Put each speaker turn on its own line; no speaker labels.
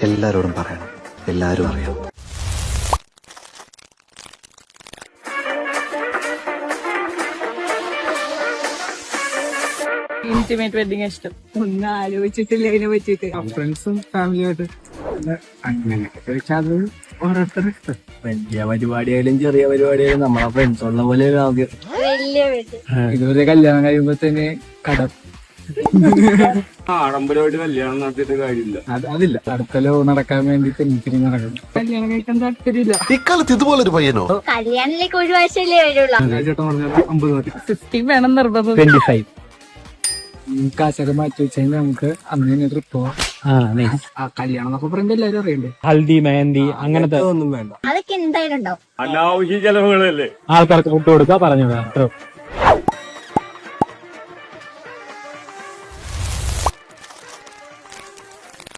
എല്ലാരോടും പറയണം, എല്ലാരും അറിയണം.
ഇന്റിമേറ്റ് വെഡിങ് ഇഷ്ടം. ഒന്നും ആലോചിച്ചിട്ടില്ല ഇതിനെ പറ്റിയിട്ട്.
ഫ്രണ്ട്സും ഫാമിലിയായിട്ട് അങ്ങനെയൊക്കെ ചോദിച്ചാൽ അത് ഓരോരുത്തരുടെ ഇഷ്ടം. വലിയ പരിപാടിയായാലും ചെറിയ പരിപാടിയായാലും നമ്മളെ ഫ്രണ്ട്സ് ഉള്ള പോലെ ആദ്യം. ഇതുപോലെ കല്യാണം കഴിയുമ്പോ തന്നെ കടം
ആഡംബരമായിട്ട് കല്യാണം നടത്തിയിട്ട് കാര്യമില്ല.
അതില്ല. അടുത്ത ലോ നടക്കാൻ വേണ്ടി തെന്നിത്തിരി നടക്കും.
കല്യാണം കഴിക്കാൻ താല്പര്യമില്ല.
ഇക്കാലത്ത് ഇതുപോലൊരു പയ്യനോ?
കല്യാണിലേക്ക് ഒരു വർഷമല്ലേ വരുള്ളൂ.
ചേട്ടൻ പറഞ്ഞാൽ 50 മതി.
50 വേണം നിർബന്ധം.
25 കാശൊക്കെ മാറ്റി വെച്ചാൽ നമുക്ക് അന്ന് തന്നെ ട്രിപ്പ് പോവാം. ആ കല്യാണം എന്നൊക്കെ പറയുമ്പോ എല്ലാരും അറിയണ്ടേ.
ഹൽദി മെഹന്തി അങ്ങനത്തെ
ഒന്നും വേണ്ട.
അതൊക്കെ എന്തായാലും ഉണ്ടാവും.
അനാവശ്യ ചെലവുകളല്ലേ.
ആൾക്കാർക്ക് ഫുഡ് കൊടുക്കുക പറഞ്ഞു